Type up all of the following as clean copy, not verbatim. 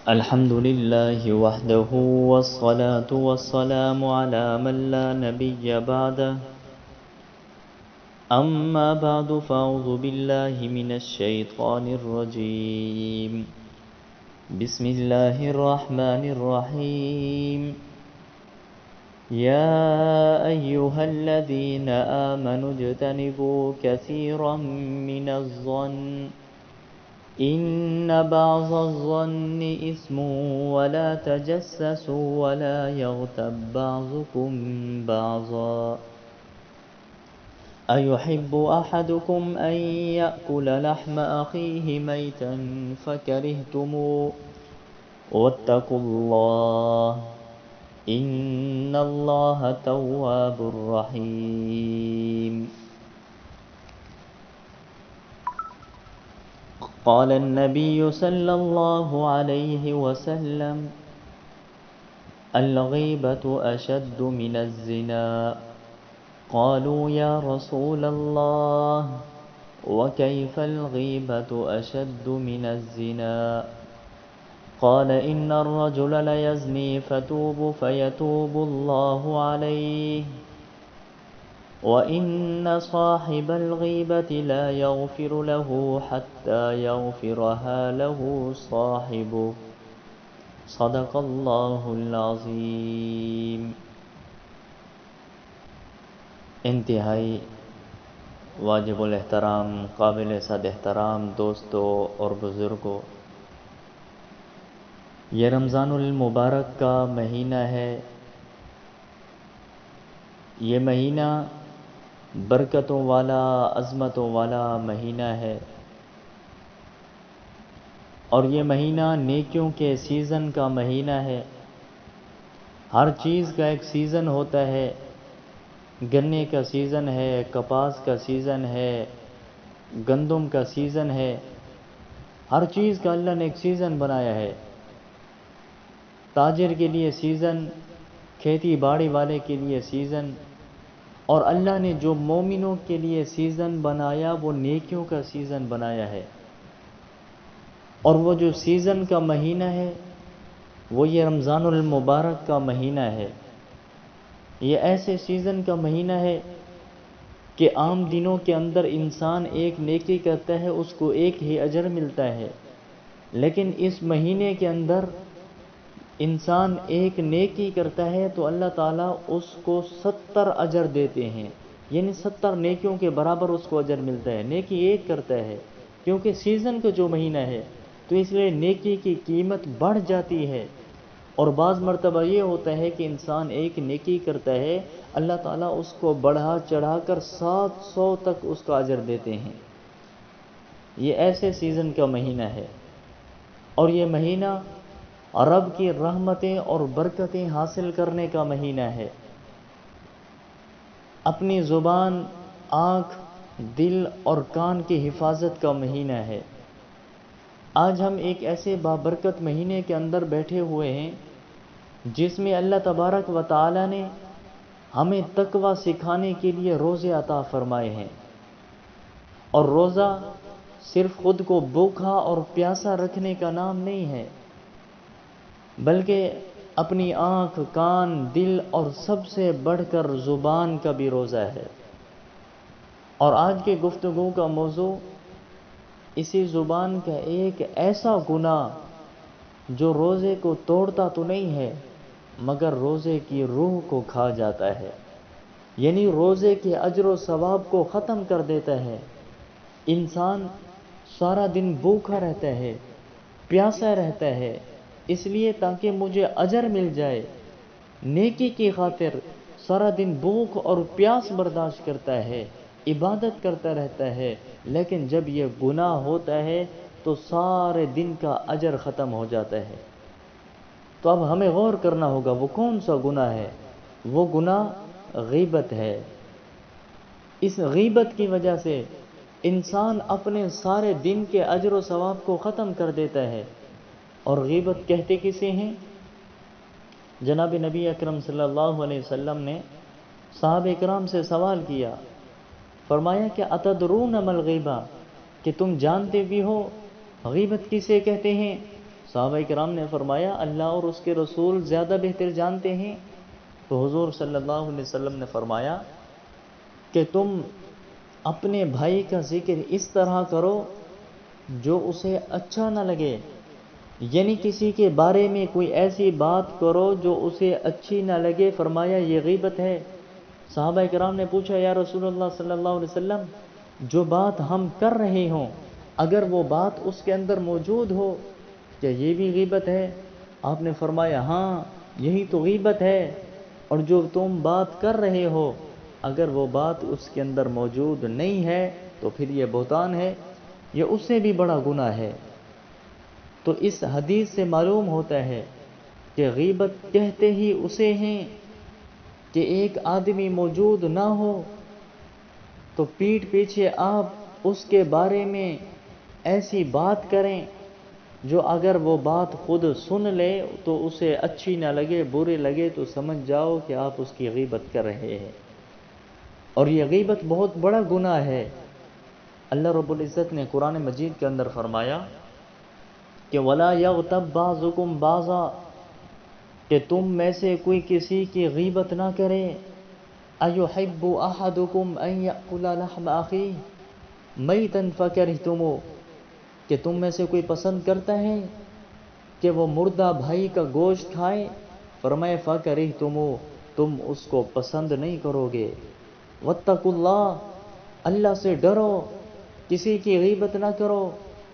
الحمد لله وحده والصلاة والسلام على من لا نبي بعده أما بعد فأعوذ بالله من الشيطان الرجيم بسم الله الرحمن الرحيم يا أيها الذين آمنوا اجتنبوا كثيرا من الظن إن بعض الظن إثم ولا تجسسوا ولا يغتب بعضكم بعضا أيحب أحدكم أن يأكل لحم أخيه ميتا فكرهتموه واتقوا الله إن الله تواب رحيم قال النبي صلى الله عليه وسلم الغيبة أشد من الزنا قالوا يا رسول الله وكيف الغيبة أشد من الزنا قال إن الرجل ليزني فيتوب الله عليه وإن صاحب الغيبة لا يغفر له حتى يغفرها له صاحبه صدق الله العظيم. انتہائی واجب الاحترام قابل صد احترام دوستوں اور بزرگوں، یہ رمضان المبارک کا مہینہ ہے. یہ مہینہ برکتوں والا عظمتوں والا مہینہ ہے، اور یہ مہینہ نیکیوں کے سیزن کا مہینہ ہے. ہر چیز کا ایک سیزن ہوتا ہے. گنے کا سیزن ہے، کپاس کا سیزن ہے، گندم کا سیزن ہے. ہر چیز کا اللہ نے ایک سیزن بنایا ہے. تاجر کے لیے سیزن، کھیتی باڑی والے کے لیے سیزن، اور اللہ نے جو مومنوں کے لیے سیزن بنایا وہ نیکیوں کا سیزن بنایا ہے. اور وہ جو سیزن کا مہینہ ہے وہ یہ رمضان المبارک کا مہینہ ہے. یہ ایسے سیزن کا مہینہ ہے کہ عام دنوں کے اندر انسان ایک نیکی کرتا ہے اس کو ایک ہی اجر ملتا ہے، لیکن اس مہینے کے اندر انسان ایک نیکی کرتا ہے تو اللہ تعالیٰ اس کو 70 اجر دیتے ہیں، یعنی 70 نیکیوں کے برابر اس کو اجر ملتا ہے. نیکی ایک کرتا ہے کیونکہ سیزن کا جو مہینہ ہے تو اس لیے نیکی کی قیمت بڑھ جاتی ہے. اور بعض مرتبہ یہ ہوتا ہے کہ انسان ایک نیکی کرتا ہے، اللہ تعالیٰ اس کو بڑھا چڑھا کر 700 تک اس کا اجر دیتے ہیں. یہ ایسے سیزن کا مہینہ ہے، اور یہ مہینہ رب کی رحمتیں اور برکتیں حاصل کرنے کا مہینہ ہے. اپنی زبان، آنکھ، دل اور کان کی حفاظت کا مہینہ ہے. آج ہم ایک ایسے بابرکت مہینے کے اندر بیٹھے ہوئے ہیں جس میں اللہ تبارک و تعالی نے ہمیں تقوی سکھانے کے لیے روزے عطا فرمائے ہیں. اور روزہ صرف خود کو بھوکا اور پیاسا رکھنے کا نام نہیں ہے، بلکہ اپنی آنکھ، کان، دل اور سب سے بڑھ کر زبان کا بھی روزہ ہے. اور آج کے گفتگو کا موضوع اسی زبان کا ایک ایسا گناہ جو روزے کو توڑتا تو نہیں ہے مگر روزے کی روح کو کھا جاتا ہے، یعنی روزے کے اجر و ثواب کو ختم کر دیتا ہے. انسان سارا دن بھوکا رہتا ہے، پیاسا رہتا ہے، اس لیے تاکہ مجھے اجر مل جائے، نیکی کی خاطر سارا دن بھوک اور پیاس برداشت کرتا ہے، عبادت کرتا رہتا ہے. لیکن جب یہ گناہ ہوتا ہے تو سارے دن کا اجر ختم ہو جاتا ہے. تو اب ہمیں غور کرنا ہوگا وہ کون سا گناہ ہے. وہ گناہ غیبت ہے. اس غیبت کی وجہ سے انسان اپنے سارے دن کے اجر و ثواب کو ختم کر دیتا ہے. اور غیبت کہتے کسے ہیں؟ جناب نبی اکرم صلی اللہ علیہ وسلم نے صحابہ کرام سے سوال کیا، فرمایا کہ اتدرون ما الغیبہ، کہ تم جانتے بھی ہو غیبت کسے کہتے ہیں؟ صحابہ کرام نے فرمایا اللہ اور اس کے رسول زیادہ بہتر جانتے ہیں۔ تو حضور صلی اللہ علیہ وسلم نے فرمایا کہ تم اپنے بھائی کا ذکر اس طرح کرو جو اسے اچھا نہ لگے، یعنی کسی کے بارے میں کوئی ایسی بات کرو جو اسے اچھی نہ لگے۔ فرمایا یہ غیبت ہے۔ صحابہ کرام نے پوچھا یا رسول اللہ صلی اللہ علیہ وسلم، جو بات ہم کر رہے ہوں اگر وہ بات اس کے اندر موجود ہو کیا یہ بھی غیبت ہے؟ آپ نے فرمایا ہاں یہی تو غیبت ہے، اور جو تم بات کر رہے ہو اگر وہ بات اس کے اندر موجود نہیں ہے تو پھر یہ بہتان ہے، یہ اس سے بھی بڑا گناہ ہے۔ تو اس حدیث سے معلوم ہوتا ہے کہ غیبت کہتے ہی اسے ہیں کہ ایک آدمی موجود نہ ہو تو پیٹھ پیچھے آپ اس کے بارے میں ایسی بات کریں جو اگر وہ بات خود سن لے تو اسے اچھی نہ لگے، برے لگے، تو سمجھ جاؤ کہ آپ اس کی غیبت کر رہے ہیں، اور یہ غیبت بہت بڑا گناہ ہے۔ اللہ رب العزت نے قرآن مجید کے اندر فرمایا کہ وَلَا يَغْتَبْ بَعْضُكُمْ بَعْضًا، کہ تم میں سے کوئی کسی کی غیبت نہ کرے۔ أَيُحِبُّ أَحَدُكُمْ أَن يَأْكُلَ لَحْمَ أَخِيهِ مَيْتًا فَكَرِهْتُمُوهُ، کہ تم میں سے کوئی پسند کرتا ہے کہ وہ مردہ بھائی کا گوشت کھائے؟ فرمائے فَكَرِهْتُمُوهُ، تم اس کو پسند نہیں کرو گے۔ وَاتَّقُوا اللَّهَ، اللہ سے ڈرو، کسی کی غیبت نہ کرو۔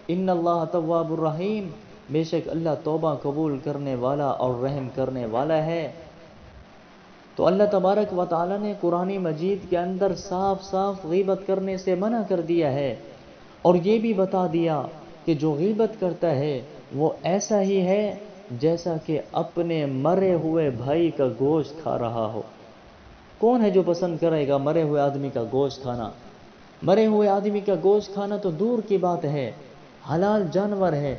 ان اللہ تواب الرحیم، بے شک اللہ توبہ قبول کرنے والا اور رحم کرنے والا ہے۔ تو اللہ تبارک و تعالی نے قرآن مجید کے اندر صاف صاف غیبت کرنے سے منع کر دیا ہے، اور یہ بھی بتا دیا کہ جو غیبت کرتا ہے وہ ایسا ہی ہے جیسا کہ اپنے مرے ہوئے بھائی کا گوشت کھا رہا ہو۔ کون ہے جو پسند کرے گا مرے ہوئے آدمی کا گوشت کھانا؟ مرے ہوئے آدمی کا گوشت کھانا تو دور کی بات ہے، حلال جانور ہے،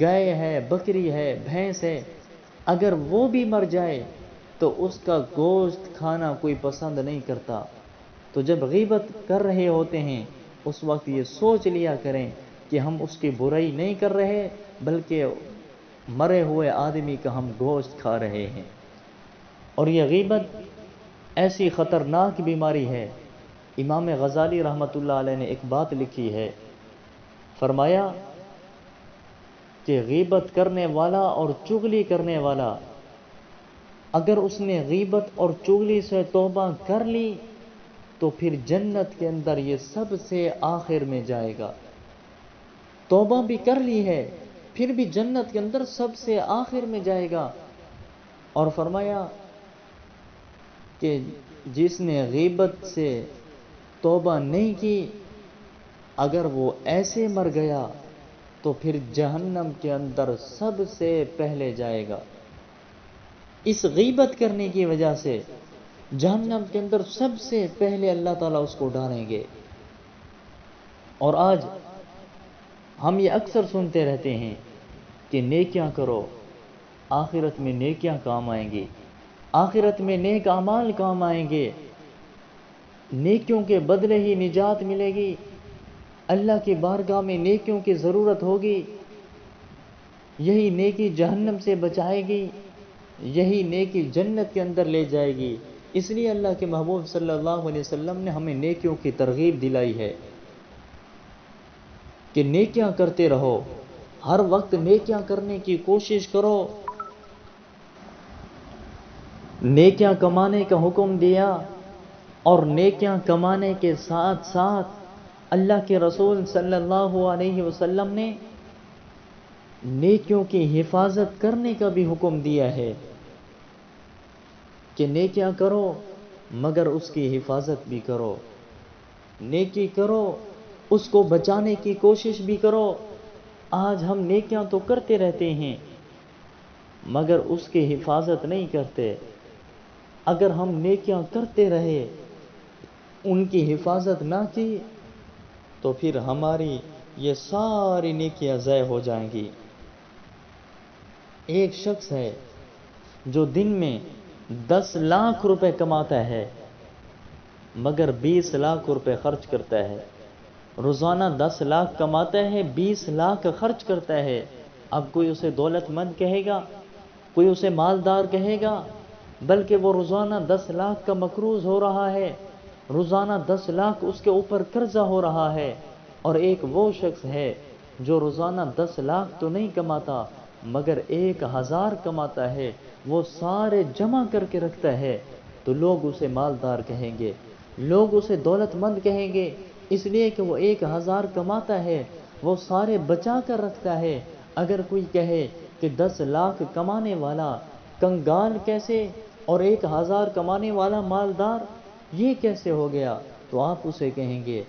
گائے ہے، بکری ہے، بھینس ہے، اگر وہ بھی مر جائے تو اس کا گوشت کھانا کوئی پسند نہیں کرتا۔ تو جب غیبت کر رہے ہوتے ہیں اس وقت یہ سوچ لیا کریں کہ ہم اس کی برائی نہیں کر رہے بلکہ مرے ہوئے آدمی کا ہم گوشت کھا رہے ہیں۔ اور یہ غیبت ایسی خطرناک بیماری ہے، امام غزالی رحمۃ اللہ علیہ نے ایک بات لکھی ہے، فرمایا کہ غیبت کرنے والا اور چغلی کرنے والا اگر اس نے غیبت اور چغلی سے توبہ کر لی تو پھر جنت کے اندر یہ سب سے آخر میں جائے گا۔ توبہ بھی کر لی ہے پھر بھی جنت کے اندر سب سے آخر میں جائے گا۔ اور فرمایا کہ جس نے غیبت سے توبہ نہیں کی اگر وہ ایسے مر گیا تو پھر جہنم کے اندر سب سے پہلے جائے گا۔ اس غیبت کرنے کی وجہ سے جہنم کے اندر سب سے پہلے اللہ تعالیٰ اس کو ڈالیں گے۔ اور آج ہم یہ اکثر سنتے رہتے ہیں کہ نیکیاں کرو آخرت میں نیکیاں کام آئیں گی، آخرت میں نیک اعمال کام آئیں گے، نیکیوں کے بدلے ہی نجات ملے گی، اللہ کی بارگاہ میں نیکیوں کی ضرورت ہوگی، یہی نیکی جہنم سے بچائے گی، یہی نیکی جنت کے اندر لے جائے گی۔ اس لیے اللہ کے محبوب صلی اللہ علیہ وسلم نے ہمیں نیکیوں کی ترغیب دلائی ہے کہ نیکیاں کرتے رہو، ہر وقت نیکیاں کرنے کی کوشش کرو۔ نیکیاں کمانے کا حکم دیا، اور نیکیاں کمانے کے ساتھ ساتھ اللہ کے رسول صلی اللہ علیہ وسلم نے نیکیوں کی حفاظت کرنے کا بھی حکم دیا ہے کہ نیکیاں کرو مگر اس کی حفاظت بھی کرو، نیکی کرو اس کو بچانے کی کوشش بھی کرو۔ آج ہم نیکیاں تو کرتے رہتے ہیں مگر اس کی حفاظت نہیں کرتے۔ اگر ہم نیکیاں کرتے رہے ان کی حفاظت نہ کی تو پھر ہماری یہ ساری نیکیاں ضائع ہو جائیں گی۔ ایک شخص ہے جو دن میں 10 لاکھ روپے کماتا ہے مگر 20 لاکھ روپے خرچ کرتا ہے، روزانہ 10 لاکھ کماتا ہے 20 لاکھ خرچ کرتا ہے۔ اب کوئی اسے دولت مند کہے گا، کوئی اسے مالدار کہے گا، بلکہ وہ روزانہ 10 لاکھ کا مقروض ہو رہا ہے، روزانہ 10 لاکھ اس کے اوپر قرضہ ہو رہا ہے، اور ایک وہ شخص ہے جو روزانہ 10 لاکھ تو نہیں کماتا مگر 1000 کماتا ہے، وہ سارے جمع کر کے رکھتا ہے، تو لوگ اسے مالدار کہیں گے، لوگ اسے دولت مند کہیں گے، اس لیے کہ وہ 1000 کماتا ہے، وہ سارے بچا کر رکھتا ہے۔ اگر کوئی کہے کہ 10 لاکھ کمانے والا کنگال کیسے اور 1000 کمانے والا مالدار، یہ کیسے ہو گیا؟ تو آپ اسے کہیں گے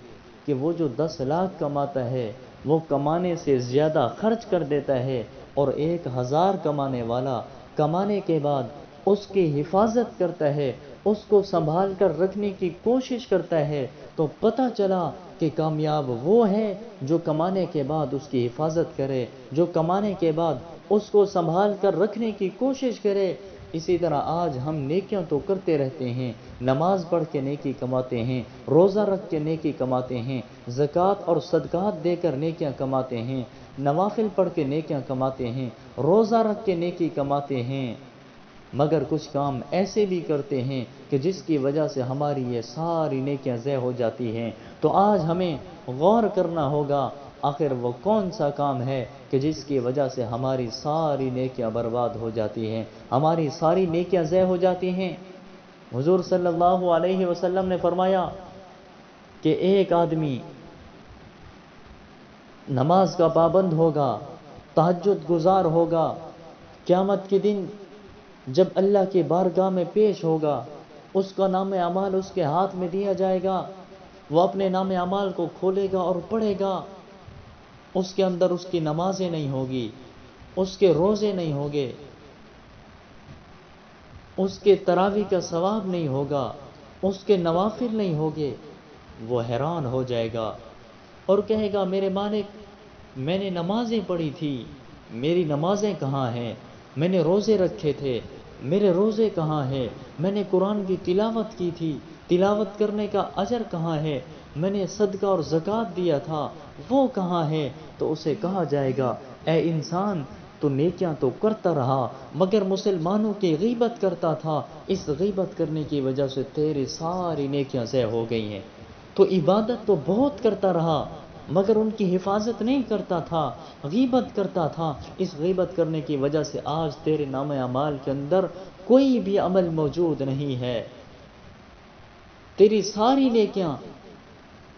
کہ وہ جو 10 لاکھ کماتا ہے وہ کمانے سے زیادہ خرچ کر دیتا ہے، اور 1000 کمانے والا کمانے کے بعد اس کی حفاظت کرتا ہے، اس کو سنبھال کر رکھنے کی کوشش کرتا ہے، تو پتہ چلا کہ کامیاب وہ ہے جو کمانے کے بعد اس کی حفاظت کرے، جو کمانے کے بعد اس کو سنبھال کر رکھنے کی کوشش کرے۔ اسی طرح آج ہم نیکیاں تو کرتے رہتے ہیں، نماز پڑھ کے نیکی کماتے ہیں، روزہ رکھ کے نیکی کماتے ہیں، زکوٰۃ اور صدقات دے کر نیکیاں کماتے ہیں، نوافل پڑھ کے نیکیاں کماتے ہیں، روزہ رکھ کے نیکی کماتے ہیں، مگر کچھ کام ایسے بھی کرتے ہیں کہ جس کی وجہ سے ہماری یہ ساری نیکیاں ضائع ہو جاتی ہیں۔ تو آج ہمیں غور کرنا ہوگا آخر وہ کون سا کام ہے کہ جس کی وجہ سے ہماری ساری نیکیاں برباد ہو جاتی ہیں، ہماری ساری نیکیاں ضائع ہو جاتی ہیں۔ حضور صلی اللہ علیہ وسلم نے فرمایا کہ ایک آدمی نماز کا پابند ہوگا، تہجد گزار ہوگا، قیامت کے دن جب اللہ کی بارگاہ میں پیش ہوگا، اس کا نام اعمال اس کے ہاتھ میں دیا جائے گا، وہ اپنے نام اعمال کو کھولے گا اور پڑھے گا، اس کے اندر اس کی نمازیں نہیں ہوگی، اس کے روزے نہیں ہوگے، اس کے تراویح کا ثواب نہیں ہوگا، اس کے نوافل نہیں ہوگے۔ وہ حیران ہو جائے گا اور کہے گا میرے مالک، میں نے نمازیں پڑھی تھی، میری نمازیں کہاں ہیں؟ میں نے روزے رکھے تھے، میرے روزے کہاں ہیں؟ میں نے قرآن کی تلاوت کی تھی، تلاوت کرنے کا اجر کہاں ہے؟ میں نے صدقہ اور زکوٰۃ دیا تھا، وہ کہاں ہے؟ تو اسے کہا جائے گا اے انسان، تو نیکیاں تو کرتا رہا مگر مسلمانوں کی غیبت کرتا تھا، اس غیبت کرنے کی وجہ سے تیری ساری نیکیاں ضائع ہو گئی ہیں۔ تو عبادت تو بہت کرتا رہا مگر ان کی حفاظت نہیں کرتا تھا، غیبت کرتا تھا، اس غیبت کرنے کی وجہ سے آج تیرے نام اعمال کے اندر کوئی بھی عمل موجود نہیں ہے، تیری ساری نیکیاں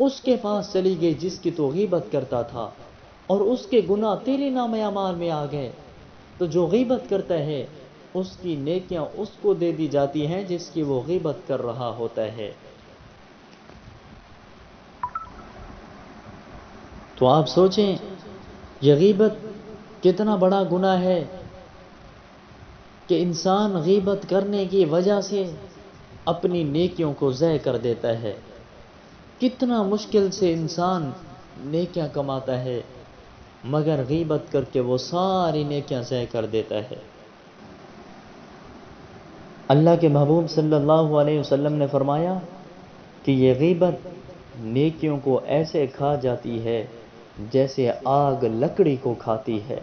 اس کے پاس چلی گئی جس کی تو غیبت کرتا تھا، اور اس کے گناہ تیرے نام اعمال میں آ گئے۔ تو جو غیبت کرتا ہے اس کی نیکیاں اس کو دے دی جاتی ہیں جس کی وہ غیبت کر رہا ہوتا ہے۔ تو آپ سوچیں یہ غیبت کتنا بڑا گناہ ہے کہ انسان غیبت کرنے کی وجہ سے اپنی نیکیوں کو ضائع کر دیتا ہے۔ کتنا مشکل سے انسان نیکیاں کماتا ہے مگر غیبت کر کے وہ ساری نیکیاں ضائع کر دیتا ہے۔ اللہ کے محبوب صلی اللہ علیہ وسلم نے فرمایا کہ یہ غیبت نیکیوں کو ایسے کھا جاتی ہے جیسے آگ لکڑی کو کھاتی ہے،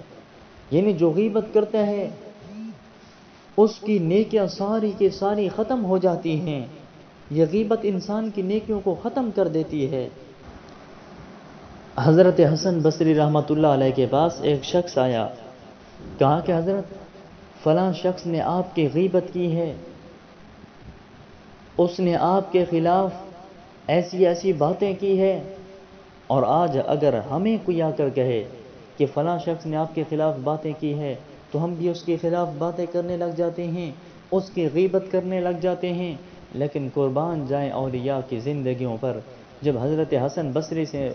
یعنی جو غیبت کرتا ہے اس کی نیکیاں ساری کی ساری ختم ہو جاتی ہیں۔ یہ غیبت انسان کی نیکیوں کو ختم کر دیتی ہے۔ حضرت حسن بصری رحمۃ اللہ علیہ کے پاس ایک شخص آیا، کہا کہ حضرت فلاں شخص نے آپ کی غیبت کی ہے، اس نے آپ کے خلاف ایسی ایسی باتیں کی ہے، اور آج اگر ہمیں کوئی آ کر کہے کہ فلاں شخص نے آپ کے خلاف باتیں کی ہے تو ہم بھی اس کے خلاف باتیں کرنے لگ جاتے ہیں، اس کی غیبت کرنے لگ جاتے ہیں۔ لیکن قربان جائیں اولیاء کی زندگیوں پر، جب حضرت حسن بصری سے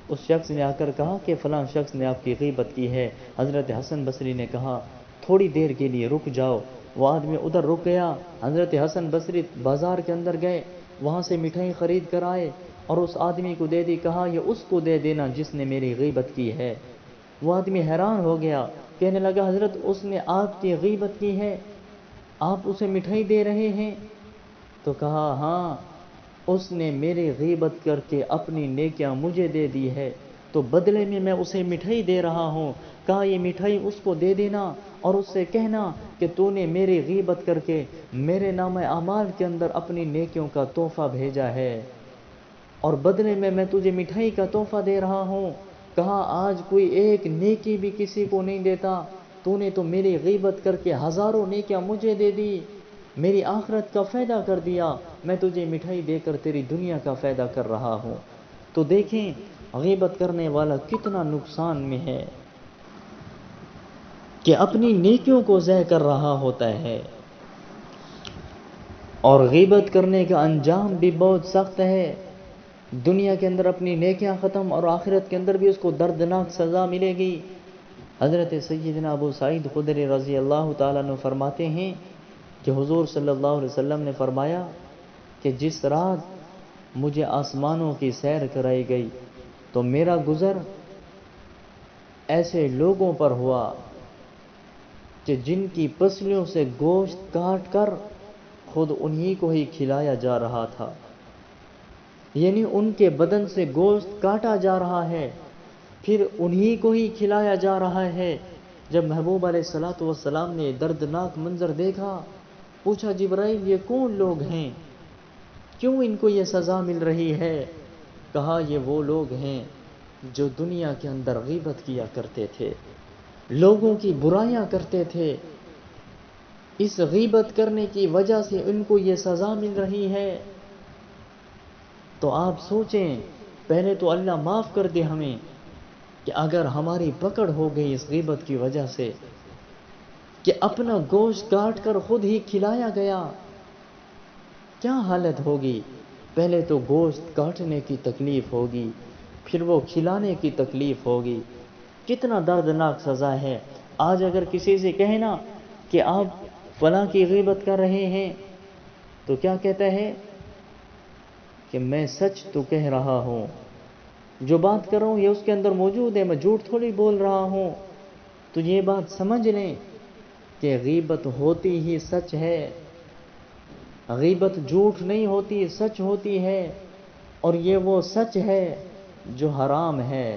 اس شخص نے آ کر کہا کہ فلاں شخص نے آپ کی غیبت کی ہے، حضرت حسن بصری نے کہا تھوڑی دیر کے لیے رک جاؤ۔ وہ آدمی ادھر رک گیا، حضرت حسن بصری بازار کے اندر گئے، وہاں سے مٹھائی خرید کر آئے اور اس آدمی کو دے دی، کہا یہ اس کو دے دینا جس نے میری غیبت کی ہے۔ وہ آدمی حیران ہو گیا، کہنے لگا حضرت اس نے آپ کی غیبت کی ہے، آپ اسے مٹھائی دے رہے ہیں؟ تو کہا ہاں، اس نے میری غیبت کر کے اپنی نیکیاں مجھے دے دی ہے۔ تو بدلے میں اسے مٹھائی دے رہا ہوں، کہا یہ مٹھائی اس کو دے دینا اور اس سے کہنا کہ تو نے میری غیبت کر کے میرے نام اعمال کے اندر اپنی نیکیوں کا تحفہ بھیجا ہے، اور بدلے میں تجھے مٹھائی کا تحفہ دے رہا ہوں۔ کہا آج کوئی ایک نیکی بھی کسی کو نہیں دیتا، تو نے تو میری غیبت کر کے ہزاروں نیکیاں مجھے دے دی، میری آخرت کا فائدہ کر دیا، میں تجھے مٹھائی دے کر تیری دنیا کا فائدہ کر رہا ہوں۔ تو دیکھیں غیبت کرنے والا کتنا نقصان میں ہے کہ اپنی نیکیوں کو ضائع کر رہا ہوتا ہے، اور غیبت کرنے کا انجام بھی بہت سخت ہے۔ دنیا کے اندر اپنی نیکیاں ختم، اور آخرت کے اندر بھی اس کو دردناک سزا ملے گی۔ حضرت سیدنا ابو سعید خدری رضی اللہ تعالیٰ عنہ فرماتے ہیں کہ حضور صلی اللہ علیہ وسلم نے فرمایا کہ جس رات مجھے آسمانوں کی سیر کرائی گئی تو میرا گزر ایسے لوگوں پر ہوا کہ جن کی پسلیوں سے گوشت کاٹ کر خود انہی کو ہی کھلایا جا رہا تھا، یعنی ان کے بدن سے گوشت کاٹا جا رہا ہے، پھر انہی کو ہی کھلایا جا رہا ہے۔ جب محبوب علیہ الصلوۃ والسلام نے دردناک منظر دیکھا، پوچھا جبرائیل یہ کون لوگ ہیں، کیوں ان کو یہ سزا مل رہی ہے؟ کہا یہ وہ لوگ ہیں جو دنیا کے اندر غیبت کیا کرتے تھے، لوگوں کی برائیاں کرتے تھے، اس غیبت کرنے کی وجہ سے ان کو یہ سزا مل رہی ہے۔ تو آپ سوچیں، پہلے تو اللہ معاف کر دے ہمیں کہ اگر ہماری پکڑ ہو گئی اس غیبت کی وجہ سے کہ اپنا گوشت کاٹ کر خود ہی کھلایا گیا، کیا حالت ہوگی؟ پہلے تو گوشت کاٹنے کی تکلیف ہوگی، پھر وہ کھلانے کی تکلیف ہوگی، کتنا دردناک سزا ہے۔ آج اگر کسی سے کہنا کہ آپ فلاں کی غیبت کر رہے ہیں تو کیا کہتا ہے کہ میں سچ تو کہہ رہا ہوں، جو بات کر رہا ہوں یہ اس کے اندر موجود ہے، میں جھوٹ تھوڑی بول رہا ہوں۔ تو یہ بات سمجھ لیں کہ غیبت ہوتی ہی سچ ہے، غیبت جھوٹ نہیں ہوتی، سچ ہوتی ہے، اور یہ وہ سچ ہے جو حرام ہے۔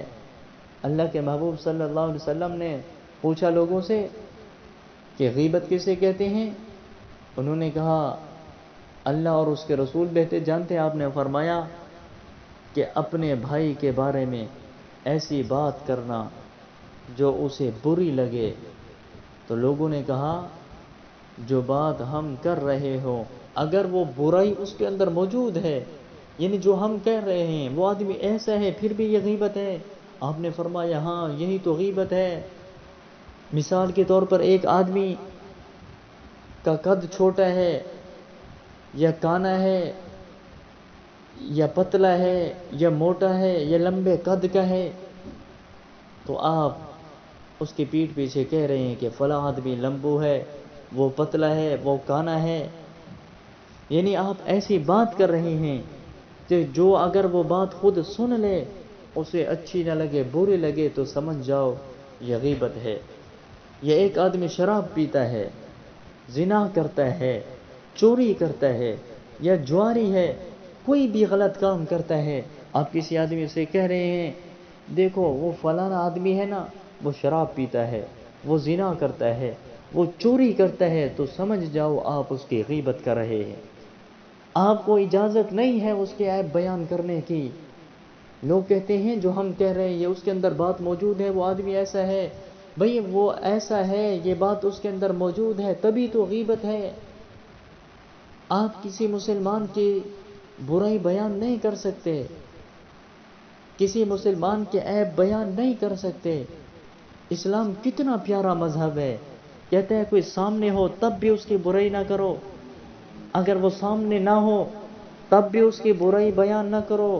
اللہ کے محبوب صلی اللہ علیہ وسلم نے پوچھا لوگوں سے کہ غیبت کسے کہتے ہیں؟ انہوں نے کہا اللہ اور اس کے رسول بہتر جانتے ہیں۔ آپ نے فرمایا کہ اپنے بھائی کے بارے میں ایسی بات کرنا جو اسے بری لگے۔ تو لوگوں نے کہا جو بات ہم کر رہے ہوں اگر وہ برائی اس کے اندر موجود ہے، یعنی جو ہم کہہ رہے ہیں وہ آدمی ایسا ہے پھر بھی یہ غیبت ہے، آپ نے فرمایا ہاں یہی تو غیبت ہے۔ مثال کے طور پر ایک آدمی کا قد چھوٹا ہے یا کانا ہے یا پتلا ہے یا موٹا ہے یا لمبے قد کا ہے، تو آپ اس کی پیٹھ پیچھے کہہ رہے ہیں کہ فلاں آدمی لمبو ہے، وہ پتلا ہے، وہ کانا ہے، یعنی آپ ایسی بات کر رہے ہیں کہ جو اگر وہ بات خود سن لے اسے اچھی نہ لگے، بری لگے، تو سمجھ جاؤ یہ غیبت ہے۔ یہ ایک آدمی شراب پیتا ہے، زنا کرتا ہے، چوری کرتا ہے یا جواری ہے، کوئی بھی غلط کام کرتا ہے، آپ کسی آدمی سے کہہ رہے ہیں دیکھو وہ فلانا آدمی ہے نا، وہ شراب پیتا ہے، وہ زنا کرتا ہے، وہ چوری کرتا ہے، تو سمجھ جاؤ آپ اس کی غیبت کر رہے ہیں۔ آپ کو اجازت نہیں ہے اس کے عیب بیان کرنے کی۔ لوگ کہتے ہیں جو ہم کہہ رہے ہیں یہ اس کے اندر بات موجود ہے، وہ آدمی ایسا ہے، بھئی وہ ایسا ہے، یہ بات اس کے اندر موجود ہے تبھی تو غیبت ہے۔ آپ کسی مسلمان کی برائی بیان نہیں کر سکتے، کسی مسلمان کے عیب بیان نہیں کر سکتے۔ اسلام کتنا پیارا مذہب ہے، کہتا ہے کوئی سامنے ہو تب بھی اس کی برائی نہ کرو، اگر وہ سامنے نہ ہو تب بھی اس کی برائی بیان نہ کرو۔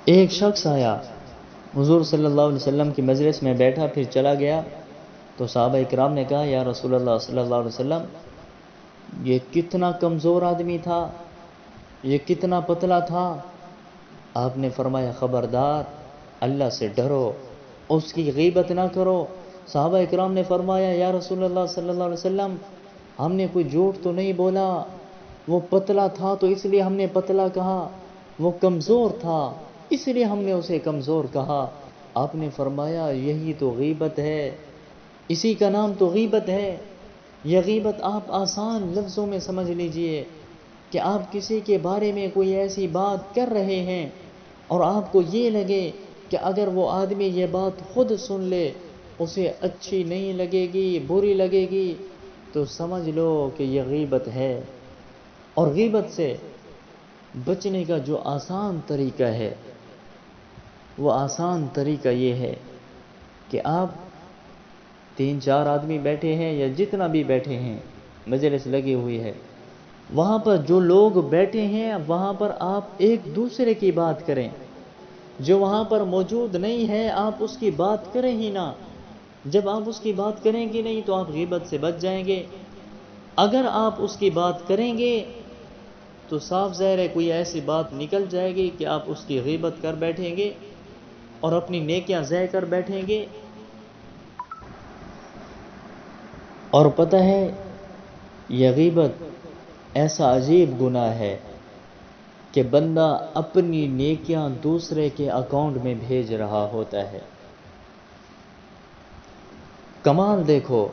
ایک شخص آیا حضور صلی اللہ علیہ وسلم کی مجلس میں بیٹھا پھر چلا گیا، تو صحابہ کرام نے کہا یا رسول اللہ صلی اللہ علیہ وسلم یہ کتنا کمزور آدمی تھا، یہ کتنا پتلا تھا۔ آپ نے فرمایا خبردار اللہ سے ڈرو، اس کی غیبت نہ کرو۔ صحابہ کرام نے فرمایا یا رسول اللہ صلی اللہ علیہ وسلم ہم نے کوئی جھوٹ تو نہیں بولا، وہ پتلا تھا تو اس لیے ہم نے پتلا کہا، وہ کمزور تھا اس لیے ہم نے اسے کمزور کہا۔ آپ نے فرمایا یہی تو غیبت ہے، اسی کا نام تو غیبت ہے۔ یہ غیبت آپ آسان لفظوں میں سمجھ لیجئے کہ آپ کسی کے بارے میں کوئی ایسی بات کر رہے ہیں اور آپ کو یہ لگے کہ اگر وہ آدمی یہ بات خود سن لے اسے اچھی نہیں لگے گی، بری لگے گی، تو سمجھ لو کہ یہ غیبت ہے۔ اور غیبت سے بچنے کا جو آسان طریقہ ہے، وہ آسان طریقہ یہ ہے کہ آپ 3-4 آدمی بیٹھے ہیں یا جتنا بھی بیٹھے ہیں، مجلس لگی ہوئی ہے، وہاں پر جو لوگ بیٹھے ہیں وہاں پر آپ ایک دوسرے کی بات کریں۔ جو وہاں پر موجود نہیں ہے آپ اس کی بات کریں ہی نہ۔ جب آپ اس کی بات کریں گے نہیں تو آپ غیبت سے بچ جائیں گے۔ اگر آپ اس کی بات کریں گے تو صاف ظاہر ہے کوئی ایسی بات نکل جائے گی کہ آپ اس کی غیبت کر بیٹھیں گے اور اپنی نیکیاں ضائع کر بیٹھیں گے۔ اور پتہ ہے یہ غیبت ایسا عجیب گناہ ہے کہ بندہ اپنی نیکیاں دوسرے کے اکاؤنٹ میں بھیج رہا ہوتا ہے۔ کمال دیکھو،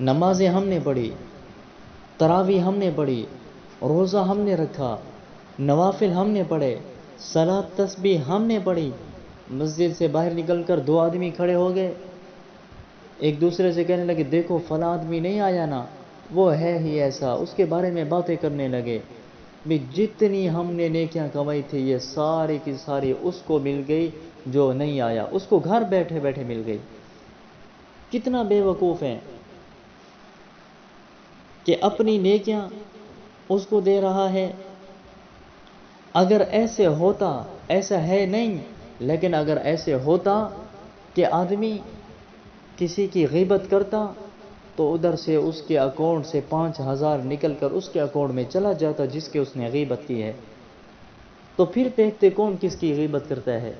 نمازیں ہم نے پڑھی، تراویح ہم نے پڑھی، روزہ ہم نے رکھا، نوافل ہم نے پڑھے، صلاۃ تسبیح ہم نے پڑھی، مسجد سے باہر نکل کر 2 آدمی کھڑے ہو گئے، ایک دوسرے سے کہنے لگے دیکھو فلاں آدمی نہیں آیا نا، وہ ہے ہی ایسا، اس کے بارے میں باتیں کرنے لگے۔ بھی جتنی ہم نے نیکیاں کمائی تھی یہ ساری کی ساری اس کو مل گئی جو نہیں آیا، اس کو گھر بیٹھے بیٹھے مل گئی۔ کتنا بے وقوف ہیں کہ اپنی نیکیاں اس کو دے رہا ہے۔ اگر ایسے ہوتا، ایسا ہے نہیں، لیکن اگر ایسے ہوتا کہ آدمی کسی کی غیبت کرتا تو ادھر سے اس کے اکاؤنٹ سے 5,000 نکل کر اس کے اکاؤنٹ میں چلا جاتا جس کے اس نے غیبت کی ہے۔ تو پھر دیکھتے کون کس کی غیبت کرتا ہے۔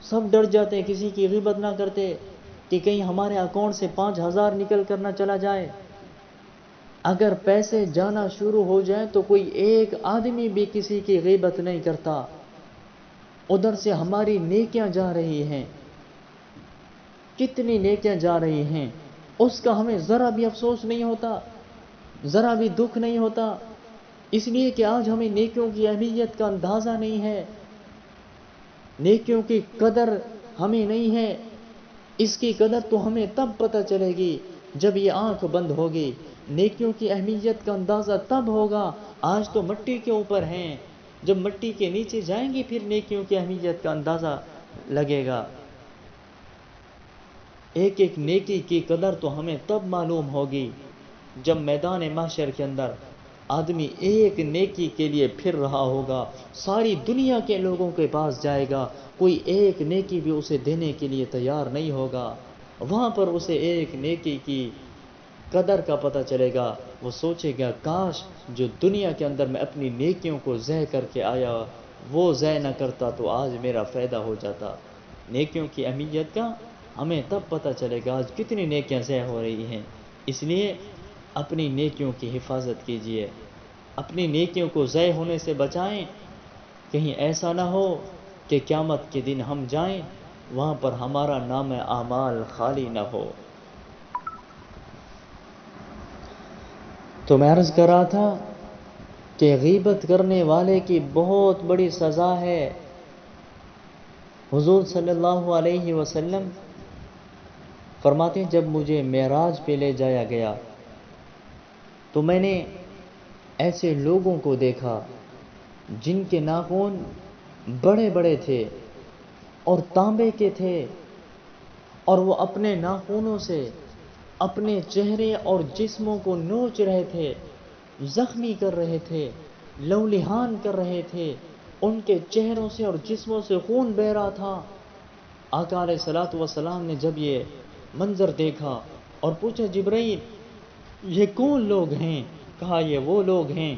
سب ڈر جاتے ہیں کسی کی غیبت نہ کرتے کہ کہیں ہمارے اکاؤنٹ سے 5,000 نکل کر نہ چلا جائے۔ اگر پیسے جانا شروع ہو جائیں تو کوئی ایک آدمی بھی کسی کی غیبت نہیں کرتا، ادھر سے ہماری نیکیاں جا رہی ہیں، کتنی نیکیاں جا رہی ہیں، اس کا ہمیں ذرا بھی افسوس نہیں ہوتا، ذرا بھی دکھ نہیں ہوتا، اس لیے کہ آج ہمیں نیکیوں کی اہمیت کا اندازہ نہیں ہے، نیکیوں کی قدر ہمیں نہیں ہے۔ اس کی قدر تو ہمیں تب پتہ چلے گی جب یہ آنکھ بند ہوگی، نیکیوں کی اہمیت کا اندازہ تب ہوگا۔ آج تو مٹی کے اوپر ہیں، جب مٹی کے نیچے جائیں گی پھر نیکیوں کی اہمیت کا اندازہ لگے گا۔ ایک ایک نیکی کی قدر تو ہمیں تب معلوم ہوگی جب میدان محشر کے اندر آدمی ایک نیکی کے لیے پھر رہا ہوگا، ساری دنیا کے لوگوں کے پاس جائے گا، کوئی ایک نیکی بھی اسے دینے کے لیے تیار نہیں ہوگا۔ وہاں پر اسے ایک نیکی کی قدر کا پتہ چلے گا، وہ سوچے گا کاش جو دنیا کے اندر میں اپنی نیکیوں کو ضائع کر کے آیا وہ ضائع نہ کرتا تو آج میرا فائدہ ہو جاتا۔ نیکیوں کی اہمیت کا ہمیں تب پتہ چلے گا آج کتنی نیکیاں ضائع ہو رہی ہیں۔ اس لیے اپنی نیکیوں کی حفاظت کیجیے، اپنی نیکیوں کو ضائع ہونے سے بچائیں، کہیں ایسا نہ ہو کہ قیامت کے دن ہم جائیں وہاں پر ہمارا نام اعمال خالی نہ ہو۔ تو میں عرض کر رہا تھا کہ غیبت کرنے والے کی بہت بڑی سزا ہے۔ حضور صلی اللہ علیہ وسلم فرماتے ہیں جب مجھے معراج پہ لے جایا گیا تو میں نے ایسے لوگوں کو دیکھا جن کے ناخن بڑے بڑے تھے اور تانبے کے تھے، اور وہ اپنے ناخنوں سے اپنے چہرے اور جسموں کو نوچ رہے تھے، زخمی کر رہے تھے، لہولہان کر رہے تھے، ان کے چہروں سے اور جسموں سے خون بہہ رہا تھا۔ آقا علیہ الصلوۃ والسلام نے جب یہ منظر دیکھا اور پوچھا جبرائیل یہ کون لوگ ہیں؟ کہا یہ وہ لوگ ہیں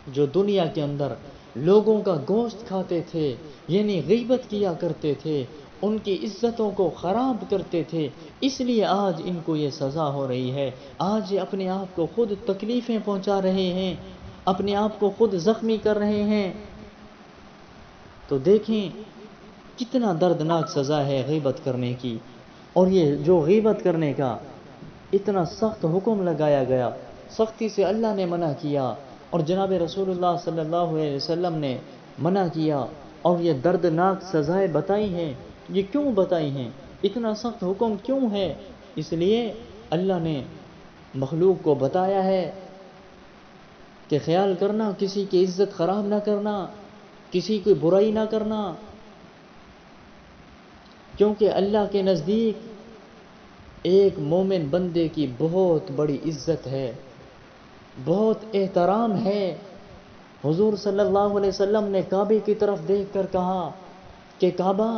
جو دنیا کے اندر لوگوں کا گوشت کھاتے تھے، یعنی غیبت کیا کرتے تھے، ان کی عزتوں کو خراب کرتے تھے، اس لیے آج ان کو یہ سزا ہو رہی ہے۔ آج یہ اپنے آپ کو خود تکلیفیں پہنچا رہے ہیں، اپنے آپ کو خود زخمی کر رہے ہیں۔ تو دیکھیں کتنا دردناک سزا ہے غیبت کرنے کی، اور یہ جو غیبت کرنے کا اتنا سخت حکم لگایا گیا، سختی سے اللہ نے منع کیا، اور جناب رسول اللہ صلی اللہ علیہ وسلم نے منع کیا، اور یہ دردناک سزائیں بتائی ہیں۔ یہ کیوں بتائی ہیں؟ اتنا سخت حکم کیوں ہے؟ اس لیے اللہ نے مخلوق کو بتایا ہے کہ خیال کرنا، کسی کی عزت خراب نہ کرنا، کسی کی برائی نہ کرنا، کیونکہ اللہ کے نزدیک ایک مومن بندے کی بہت بڑی عزت ہے، بہت احترام ہے۔ حضور صلی اللہ علیہ وسلم نے کعبے کی طرف دیکھ کر کہا کہ کعبہ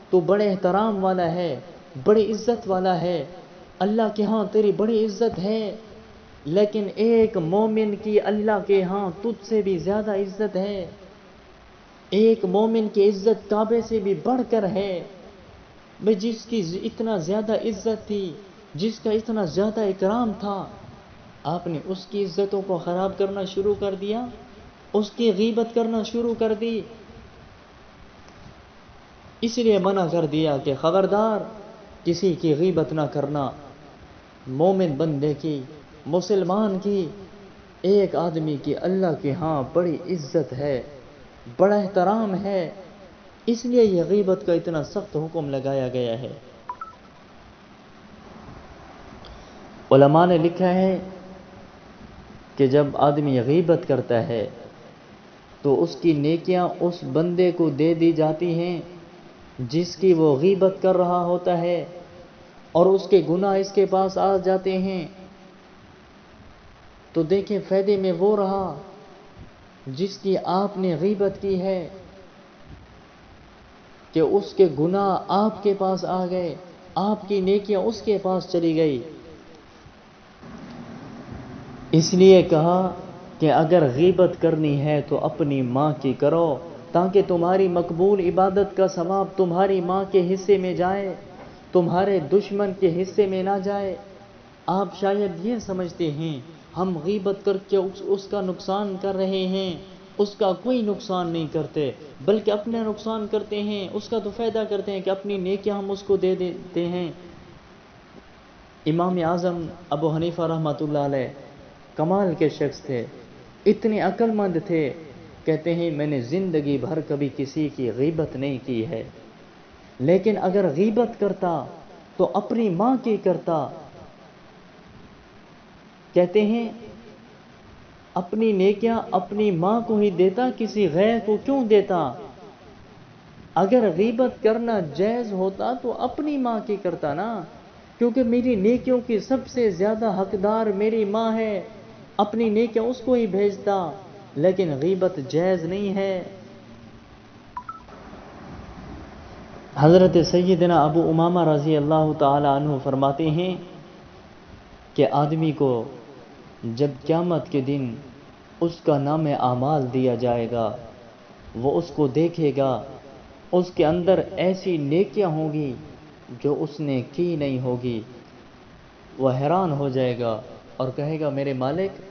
تو بڑے احترام والا ہے، بڑی عزت والا ہے، اللہ کے ہاں تیری بڑی عزت ہے، لیکن ایک مومن کی اللہ کے ہاں تجھ سے بھی زیادہ عزت ہے، ایک مومن کی عزت کعبے سے بھی بڑھ کر ہے۔ میں جس کی اتنا زیادہ عزت تھی، جس کا اتنا زیادہ اکرام تھا، آپ نے اس کی عزتوں کو خراب کرنا شروع کر دیا، اس کی غیبت کرنا شروع کر دی۔ اس لیے منع کر دیا کہ خبردار کسی کی غیبت نہ کرنا۔ مومن بندے کی، مسلمان کی، ایک آدمی کی اللہ کے ہاں بڑی عزت ہے، بڑا احترام ہے، اس لیے یہ غیبت کا اتنا سخت حکم لگایا گیا ہے۔ علماء نے لکھا ہے کہ جب آدمی غیبت کرتا ہے تو اس کی نیکیاں اس بندے کو دے دی جاتی ہیں جس کی وہ غیبت کر رہا ہوتا ہے، اور اس کے گناہ اس کے پاس آ جاتے ہیں۔ تو دیکھیں فائدے میں وہ رہا جس کی آپ نے غیبت کی ہے کہ اس کے گناہ آپ کے پاس آ گئے، آپ کی نیکیاں اس کے پاس چلی گئی۔ اس لیے کہا کہ اگر غیبت کرنی ہے تو اپنی ماں کی کرو، تاکہ تمہاری مقبول عبادت کا ثواب تمہاری ماں کے حصے میں جائے، تمہارے دشمن کے حصے میں نہ جائے۔ آپ شاید یہ سمجھتے ہیں ہم غیبت کر کے اس کا نقصان کر رہے ہیں، اس کا کوئی نقصان نہیں کرتے، بلکہ اپنا نقصان کرتے ہیں، اس کا تو فائدہ کرتے ہیں کہ اپنی نیکیاں ہم اس کو دے دیتے ہیں۔ امام اعظم ابو حنیفہ رحمۃ اللہ علیہ کمال کے شخص تھے، اتنے عقل مند تھے، کہتے ہیں میں نے زندگی بھر کبھی کسی کی غیبت نہیں کی ہے، لیکن اگر غیبت کرتا تو اپنی ماں کی کرتا۔ کہتے ہیں اپنی نیکیاں اپنی ماں کو ہی دیتا، کسی غیر کو کیوں دیتا؟ اگر غیبت کرنا جائز ہوتا تو اپنی ماں کی کرتا نا، کیونکہ میری نیکیوں کی سب سے زیادہ حقدار میری ماں ہے، اپنی نیکیاں اس کو ہی بھیجتا، لیکن غیبت جائز نہیں ہے۔ حضرت سیدنا ابو امامہ رضی اللہ تعالی عنہ فرماتے ہیں کہ آدمی کو جب قیامت کے دن اس کا نام اعمال دیا جائے گا، وہ اس کو دیکھے گا، اس کے اندر ایسی نیکیاں ہوں گی جو اس نے کی نہیں ہوگی، وہ حیران ہو جائے گا اور کہے گا میرے مالک،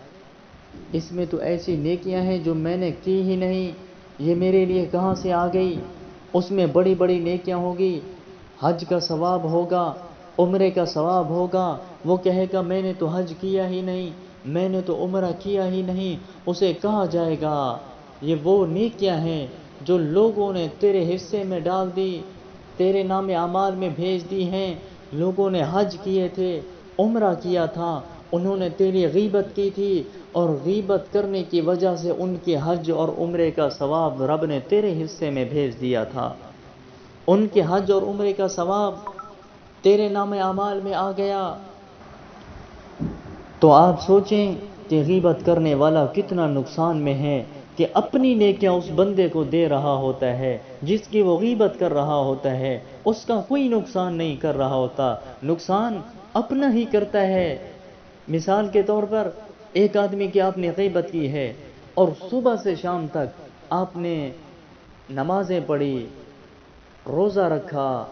اس میں تو ایسی نیکیاں ہیں جو میں نے کی ہی نہیں، یہ میرے لیے کہاں سے آ گئی؟ اس میں بڑی بڑی نیکیاں ہوگی، حج کا ثواب ہوگا، عمرے کا ثواب ہوگا، وہ کہے گا میں نے تو حج کیا ہی نہیں، میں نے تو عمرہ کیا ہی نہیں۔ اسے کہا جائے گا یہ وہ نیکیاں ہیں جو لوگوں نے تیرے حصے میں ڈال دی، تیرے نام اعمال میں بھیج دی ہیں، لوگوں نے حج کیے تھے، عمرہ کیا تھا، انہوں نے تیری غیبت کی تھی، اور غیبت کرنے کی وجہ سے ان کے حج اور عمرے کا ثواب رب نے تیرے حصے میں بھیج دیا تھا، ان کے حج اور عمرے کا ثواب تیرے نام اعمال میں آ گیا۔ تو آپ سوچیں کہ غیبت کرنے والا کتنا نقصان میں ہے کہ اپنی نیکیاں اس بندے کو دے رہا ہوتا ہے جس کی وہ غیبت کر رہا ہوتا ہے، اس کا کوئی نقصان نہیں کر رہا ہوتا، نقصان اپنا ہی کرتا ہے۔ مثال کے طور پر ایک آدمی کی آپ نے غیبت کی ہے اور صبح سے شام تک آپ نے نمازیں پڑھی، روزہ رکھا،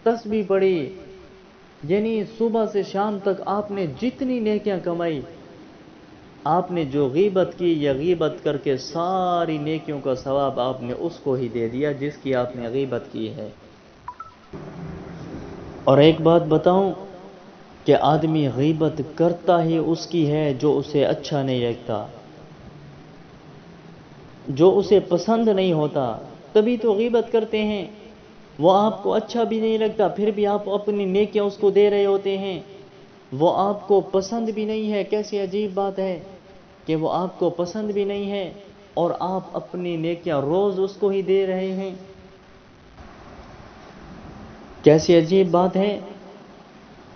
تسبیح پڑھی، یعنی صبح سے شام تک آپ نے جتنی نیکیاں کمائی، آپ نے جو غیبت کی یا غیبت کر کے ساری نیکیوں کا ثواب آپ نے اس کو ہی دے دیا جس کی آپ نے غیبت کی ہے۔ اور ایک بات بتاؤں کہ آدمی غیبت کرتا ہی اس کی ہے جو اسے اچھا نہیں لگتا، جو اسے پسند نہیں ہوتا، تبھی تو غیبت کرتے ہیں۔ وہ آپ کو اچھا بھی نہیں لگتا پھر بھی آپ اپنی نیکیاں اس کو دے رہے ہوتے ہیں۔ وہ آپ کو پسند بھی نہیں ہے، کیسی عجیب بات ہے کہ وہ آپ کو پسند بھی نہیں ہے اور آپ اپنی نیکیاں روز اس کو ہی دے رہے ہیں، کیسی عجیب بات ہے۔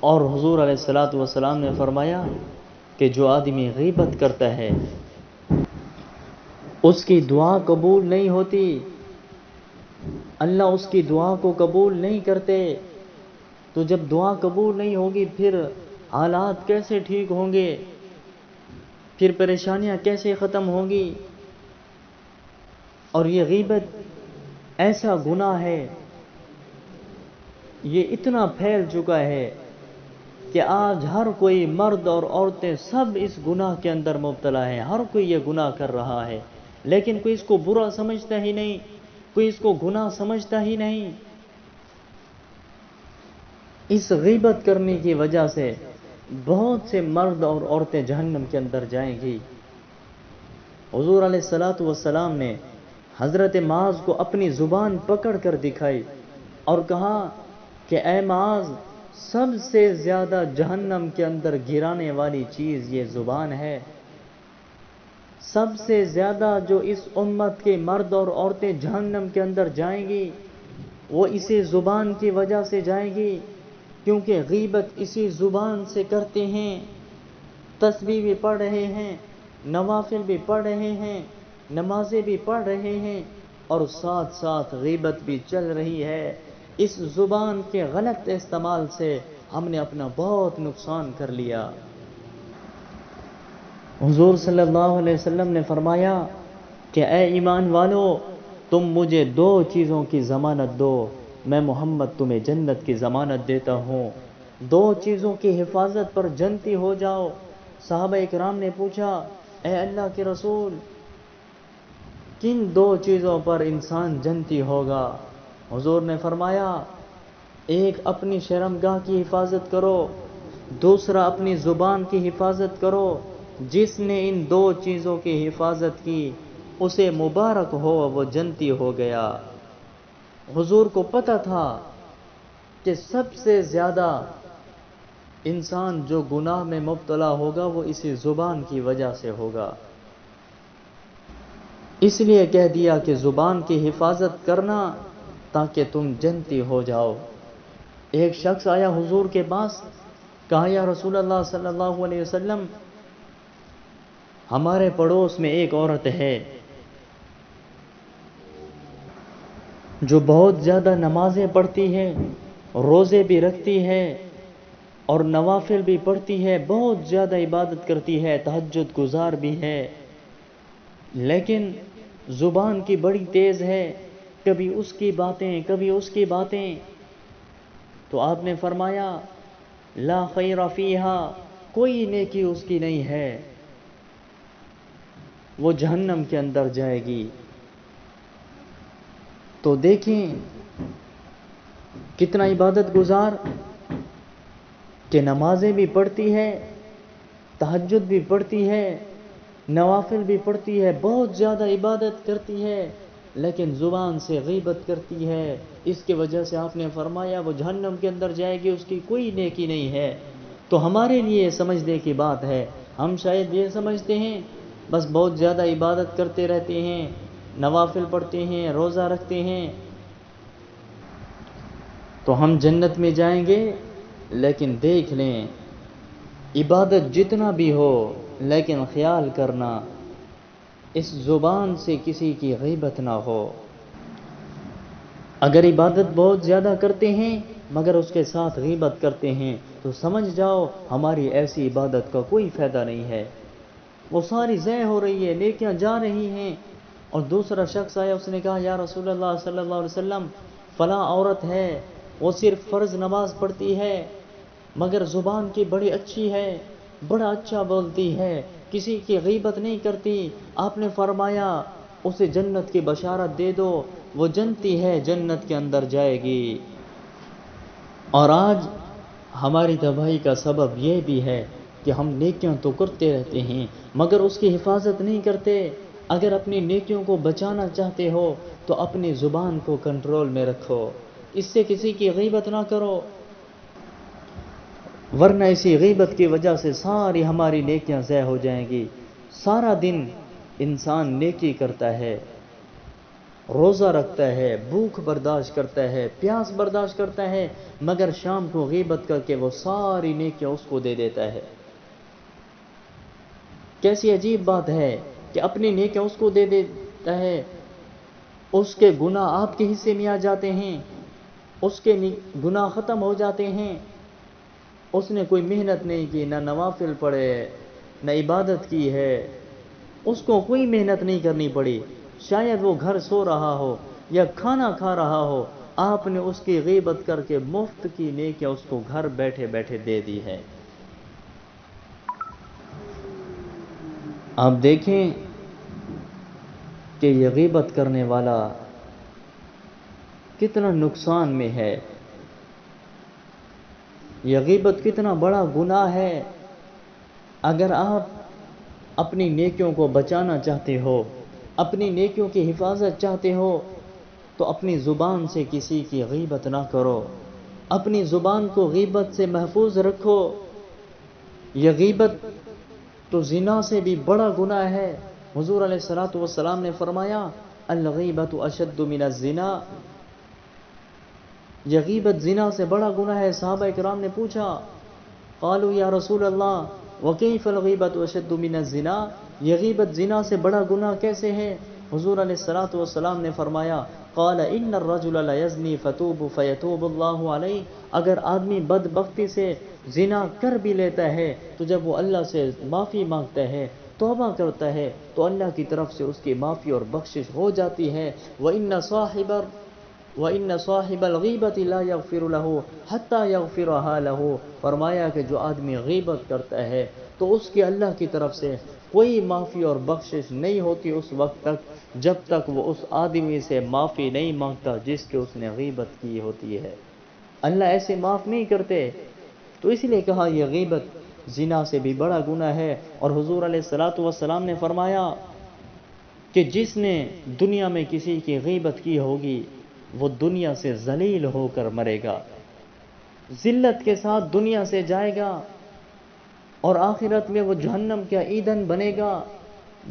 اور حضور علیہ الصلوۃ والسلام نے فرمایا کہ جو آدمی غیبت کرتا ہے اس کی دعا قبول نہیں ہوتی، اللہ اس کی دعا کو قبول نہیں کرتے۔ تو جب دعا قبول نہیں ہوگی پھر حالات کیسے ٹھیک ہوں گے، پھر پریشانیاں کیسے ختم ہوں گی۔ اور یہ غیبت ایسا گناہ ہے، یہ اتنا پھیل چکا ہے کہ آج ہر کوئی مرد اور عورتیں سب اس گناہ کے اندر مبتلا ہیں، ہر کوئی یہ گناہ کر رہا ہے، لیکن کوئی اس کو برا سمجھتا ہی نہیں، کوئی اس کو گناہ سمجھتا ہی نہیں۔ اس غیبت کرنے کی وجہ سے بہت سے مرد اور عورتیں جہنم کے اندر جائیں گی۔ حضور علیہ الصلوۃ والسلام نے حضرت معاذ کو اپنی زبان پکڑ کر دکھائی اور کہا کہ اے معاذ، سب سے زیادہ جہنم کے اندر گرانے والی چیز یہ زبان ہے۔ سب سے زیادہ جو اس امت کے مرد اور عورتیں جہنم کے اندر جائیں گی وہ اسی زبان کی وجہ سے جائیں گی، کیونکہ غیبت اسی زبان سے کرتے ہیں۔ تسبیح بھی پڑھ رہے ہیں، نوافل بھی پڑھ رہے ہیں، نمازیں بھی پڑھ رہے ہیں اور ساتھ ساتھ غیبت بھی چل رہی ہے۔ اس زبان کے غلط استعمال سے ہم نے اپنا بہت نقصان کر لیا۔ حضور صلی اللہ علیہ وسلم نے فرمایا کہ اے ایمان والو، تم مجھے دو چیزوں کی ضمانت دو، میں محمد تمہیں جنت کی ضمانت دیتا ہوں۔ دو چیزوں کی حفاظت پر جنتی ہو جاؤ۔ صحابہ اکرام نے پوچھا اے اللہ کے رسول، کن دو چیزوں پر انسان جنتی ہوگا؟ حضور نے فرمایا ایک اپنی شرمگاہ کی حفاظت کرو، دوسرا اپنی زبان کی حفاظت کرو۔ جس نے ان دو چیزوں کی حفاظت کی اسے مبارک ہو، وہ جنتی ہو گیا۔ حضور کو پتہ تھا کہ سب سے زیادہ انسان جو گناہ میں مبتلا ہوگا وہ اسی زبان کی وجہ سے ہوگا، اس لیے کہہ دیا کہ زبان کی حفاظت کرنا تاکہ تم جنتی ہو جاؤ۔ ایک شخص آیا حضور کے پاس، کہا یا رسول اللہ صلی اللہ علیہ وسلم، ہمارے پڑوس میں ایک عورت ہے جو بہت زیادہ نمازیں پڑھتی ہے، روزے بھی رکھتی ہے اور نوافل بھی پڑھتی ہے، بہت زیادہ عبادت کرتی ہے، تہجد گزار بھی ہے، لیکن زبان کی بڑی تیز ہے، کبھی اس کی باتیں کبھی اس کی باتیں۔ تو آپ نے فرمایا لا خیر فیہا، کوئی نیکی اس کی نہیں ہے، وہ جہنم کے اندر جائے گی۔ تو دیکھیں کتنا عبادت گزار کہ نمازیں بھی پڑھتی ہے، تہجد بھی پڑھتی ہے، نوافل بھی پڑھتی ہے، بہت زیادہ عبادت کرتی ہے، لیکن زبان سے غیبت کرتی ہے۔ اس کی وجہ سے آپ نے فرمایا وہ جہنم کے اندر جائے گی، اس کی کوئی نیکی نہیں ہے۔ تو ہمارے لیے سمجھنے کی بات ہے، ہم شاید یہ سمجھتے ہیں بس بہت زیادہ عبادت کرتے رہتے ہیں، نوافل پڑھتے ہیں، روزہ رکھتے ہیں تو ہم جنت میں جائیں گے، لیکن دیکھ لیں عبادت جتنا بھی ہو لیکن خیال کرنا اس زبان سے کسی کی غیبت نہ ہو۔ اگر عبادت بہت زیادہ کرتے ہیں مگر اس کے ساتھ غیبت کرتے ہیں تو سمجھ جاؤ ہماری ایسی عبادت کا کوئی فائدہ نہیں ہے، وہ ساری ضائع ہو رہی ہے، نیکیاں جا رہی ہیں۔ اور دوسرا شخص آیا، اس نے کہا یا رسول اللہ صلی اللہ علیہ وسلم، فلاں عورت ہے، وہ صرف فرض نماز پڑھتی ہے مگر زبان کی بڑی اچھی ہے، بڑا اچھا بولتی ہے، کسی کی غیبت نہیں کرتی، آپ نے فرمایا اسے جنت کی بشارت دے دو، وہ جنتی ہے جنت کے اندر جائے گی۔ اور آج ہماری تباہی کا سبب یہ بھی ہے کہ ہم نیکیاں تو کرتے رہتے ہیں مگر اس کی حفاظت نہیں کرتے۔ اگر اپنی نیکیوں کو بچانا چاہتے ہو تو اپنی زبان کو کنٹرول میں رکھو، اس سے کسی کی غیبت نہ کرو، ورنہ اسی غیبت کی وجہ سے ساری ہماری نیکیاں ضائع ہو جائیں گی۔ سارا دن انسان نیکی کرتا ہے، روزہ رکھتا ہے، بھوک برداشت کرتا ہے، پیاس برداشت کرتا ہے، مگر شام کو غیبت کر کے وہ ساری نیکیاں اس کو دے دیتا ہے۔ کیسی عجیب بات ہے کہ اپنی نیکیاں اس کو دے دیتا ہے، اس کے گناہ آپ کے حصے میں آ جاتے ہیں، اس کے گناہ ختم ہو جاتے ہیں۔ اس نے کوئی محنت نہیں کی، نہ نوافل پڑھے، نہ عبادت کی ہے، اس کو کوئی محنت نہیں کرنی پڑی، شاید وہ گھر سو رہا ہو یا کھانا کھا رہا ہو، آپ نے اس کی غیبت کر کے مفت کی نیکیاں اس کو گھر بیٹھے بیٹھے دے دی ہے۔ آپ دیکھیں کہ یہ غیبت کرنے والا کتنا نقصان میں ہے، یہ غیبت کتنا بڑا گناہ ہے۔ اگر آپ اپنی نیکیوں کو بچانا چاہتے ہو، اپنی نیکیوں کی حفاظت چاہتے ہو تو اپنی زبان سے کسی کی غیبت نہ کرو، اپنی زبان کو غیبت سے محفوظ رکھو۔ یہ غیبت تو زنا سے بھی بڑا گناہ ہے۔ حضور علیہ الصلوۃ والسلام نے فرمایا الغیبۃ اشد من الزنا، یہ غیبت زنا سے بڑا گناہ ہے۔ صحابہ کرام نے پوچھا قالوا یا رسول اللہ وکیف الغیبۃ اشد من الزنا، یہ غیبت زنا سے بڑا گناہ کیسے ہے؟ حضور علیہ الصلوۃ والسلام نے فرمایا قال ان الرجل لا یزنی فتوب فیتوب اللہ علیہ، اگر آدمی بدبختی سے زنا کر بھی لیتا ہے تو جب وہ اللہ سے معافی مانگتا ہے، توبہ کرتا ہے تو اللہ کی طرف سے اس کی معافی اور بخشش ہو جاتی ہے۔ وَإِنَّ صَاحِبَ الْغِیبَةِ لَا يَغْفِرُ لَهُ حَتَّى يَغْفِرَهَا لَهُ، فرمایا کہ جو آدمی غیبت کرتا ہے تو اس کی اللہ کی طرف سے کوئی معافی اور بخشش نہیں ہوتی اس وقت تک جب تک وہ اس آدمی سے معافی نہیں مانگتا جس کی اس نے غیبت کی ہوتی ہے۔ اللہ ایسے معاف نہیں کرتے، تو اس لیے کہا یہ غیبت زنا سے بھی بڑا گناہ ہے۔ اور حضور علیہ الصلوۃ والسلام نے فرمایا کہ جس نے دنیا میں کسی کی غیبت کی ہوگی وہ دنیا سے ذلیل ہو کر مرے گا، ذلت کے ساتھ دنیا سے جائے گا، اور آخرت میں وہ جہنم کا ایندھن بنے گا،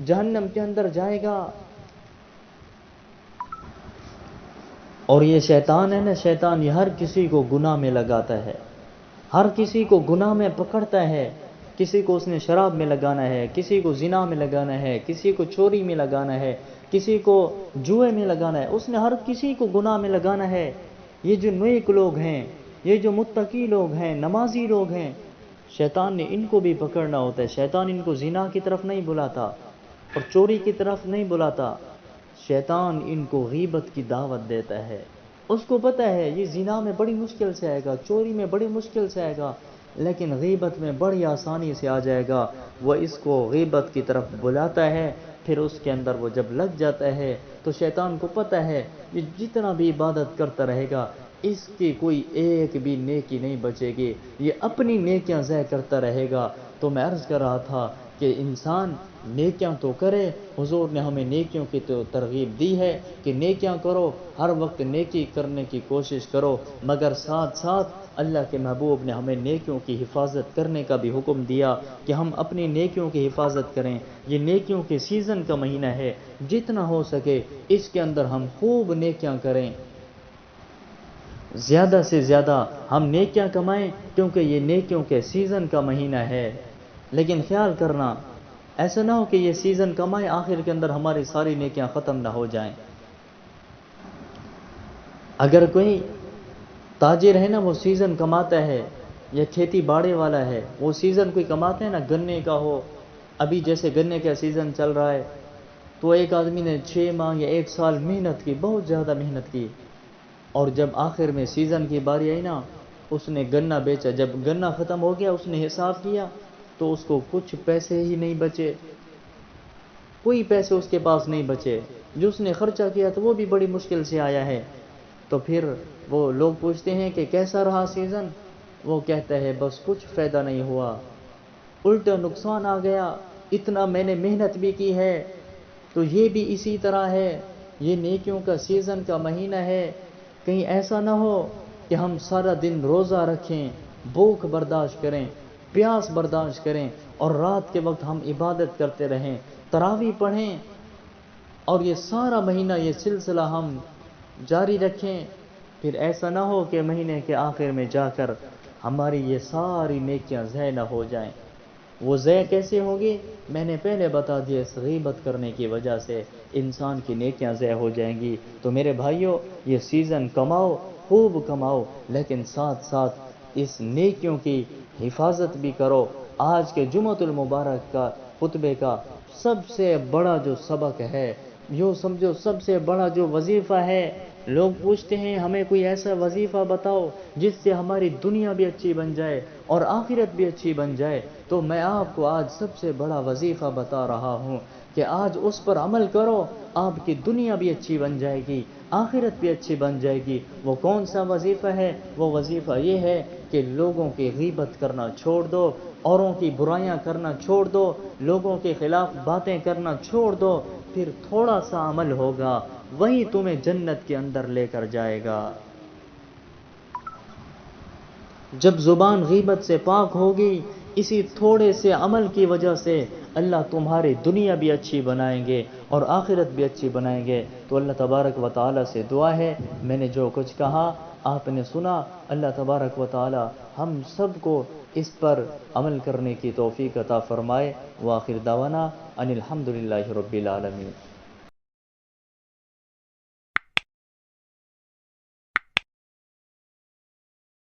جہنم کے اندر جائے گا۔ اور یہ شیطان ہے نا، شیطان یہ ہر کسی کو گناہ میں لگاتا ہے، ہر کسی کو گناہ میں پکڑتا ہے۔ کسی کو اس نے شراب میں لگانا ہے، کسی کو زنا میں لگانا ہے، کسی کو چوری میں لگانا ہے، کسی کو جوئے میں لگانا ہے، اس نے ہر کسی کو گناہ میں لگانا ہے۔ یہ جو نیک لوگ ہیں، یہ جو متقی لوگ ہیں، نمازی لوگ ہیں، شیطان نے ان کو بھی پکڑنا ہوتا ہے۔ شیطان ان کو زنا کی طرف نہیں بلاتا اور چوری کی طرف نہیں بلاتا، شیطان ان کو غیبت کی دعوت دیتا ہے۔ اس کو پتہ ہے یہ زنا میں بڑی مشکل سے آئے گا، چوری میں بڑی مشکل سے آئے گا، لیکن غیبت میں بڑی آسانی سے آ جائے گا۔ وہ اس کو غیبت کی طرف بلاتا ہے، پھر اس کے اندر وہ جب لگ جاتا ہے تو شیطان کو پتہ ہے یہ جتنا بھی عبادت کرتا رہے گا اس کی کوئی ایک بھی نیکی نہیں بچے گی، یہ اپنی نیکیاں ضائع کرتا رہے گا۔ تو میں عرض کر رہا تھا کہ انسان نیکیاں تو کرے، حضور نے ہمیں نیکیوں کی تو ترغیب دی ہے کہ نیکیاں کرو، ہر وقت نیکی کرنے کی کوشش کرو، مگر ساتھ ساتھ اللہ کے محبوب نے ہمیں نیکیوں کی حفاظت کرنے کا بھی حکم دیا کہ ہم اپنی نیکیوں کی حفاظت کریں۔ یہ نیکیوں کے سیزن کا مہینہ ہے، جتنا ہو سکے اس کے اندر ہم خوب نیکیاں کریں، زیادہ سے زیادہ ہم نیکیاں کمائیں، کیونکہ یہ نیکیوں کے سیزن کا مہینہ ہے۔ لیکن خیال کرنا ایسا نہ ہو کہ یہ سیزن کمائے آخر کے اندر ہماری ساری نیکیاں ختم نہ ہو جائیں۔ اگر کوئی تاجر ہے نا وہ سیزن کماتا ہے، یا کھیتی باڑی والا ہے وہ سیزن کوئی کماتا ہے نا، گنے کا ہو، ابھی جیسے گنے کا سیزن چل رہا ہے تو ایک آدمی نے 6 ماہ یا 1 سال محنت کی، بہت زیادہ محنت کی، اور جب آخر میں سیزن کی باری آئی نا اس نے گنا بیچا، جب گنا ختم ہو گیا اس نے حساب کیا تو اس کو کچھ پیسے ہی نہیں بچے، کوئی پیسے اس کے پاس نہیں بچے، جو اس نے خرچہ کیا تو وہ بھی بڑی مشکل سے آیا ہے۔ تو پھر وہ لوگ پوچھتے ہیں کہ کیسا رہا سیزن، وہ کہتا ہے بس کچھ فائدہ نہیں ہوا، الٹا نقصان آ گیا، اتنا میں نے محنت بھی کی ہے۔ تو یہ بھی اسی طرح ہے، یہ نیکیوں کا سیزن کا مہینہ ہے، کہیں ایسا نہ ہو کہ ہم سارا دن روزہ رکھیں، بھوک برداشت کریں، پیاس برداشت کریں، اور رات کے وقت ہم عبادت کرتے رہیں، تراویح پڑھیں، اور یہ سارا مہینہ یہ سلسلہ ہم جاری رکھیں، پھر ایسا نہ ہو کہ مہینے کے آخر میں جا کر ہماری یہ ساری نیکیاں ضائع نہ ہو جائیں۔ وہ ضائع کیسے ہوگی؟ میں نے پہلے بتا دیا، اس غیبت کرنے کی وجہ سے انسان کی نیکیاں ضائع ہو جائیں گی۔ تو میرے بھائیوں، یہ سیزن کماؤ، خوب کماؤ، لیکن ساتھ ساتھ اس نیکیوں کی حفاظت بھی کرو۔ آج کے جمعۃ المبارک کا خطبے کا سب سے بڑا جو سبق ہے، یوں سمجھو سب سے بڑا جو وظیفہ ہے، لوگ پوچھتے ہیں ہمیں کوئی ایسا وظیفہ بتاؤ جس سے ہماری دنیا بھی اچھی بن جائے اور آخرت بھی اچھی بن جائے، تو میں آپ کو آج سب سے بڑا وظیفہ بتا رہا ہوں کہ آج اس پر عمل کرو، آپ کی دنیا بھی اچھی بن جائے گی، آخرت بھی اچھی بن جائے گی۔ وہ کون سا وظیفہ ہے؟ وہ وظیفہ یہ ہے کہ لوگوں کی غیبت کرنا چھوڑ دو، اوروں کی برائیاں کرنا چھوڑ دو، لوگوں کے خلاف باتیں کرنا چھوڑ دو، پھر تھوڑا سا عمل ہوگا، وہی تمہیں جنت کے اندر لے کر جائے گا۔ جب زبان غیبت سے پاک ہوگی، اسی تھوڑے سے عمل کی وجہ سے اللہ تمہاری دنیا بھی اچھی بنائیں گے اور آخرت بھی اچھی بنائیں گے۔ تو اللہ تبارک و تعالی سے دعا ہے، میں نے جو کچھ کہا آپ نے سنا، اللہ تبارک و تعالی ہم سب کو اس پر عمل کرنے کی توفیق عطا فرمائے۔ وآخر دعوانا ان الحمدللہ رب العالمین۔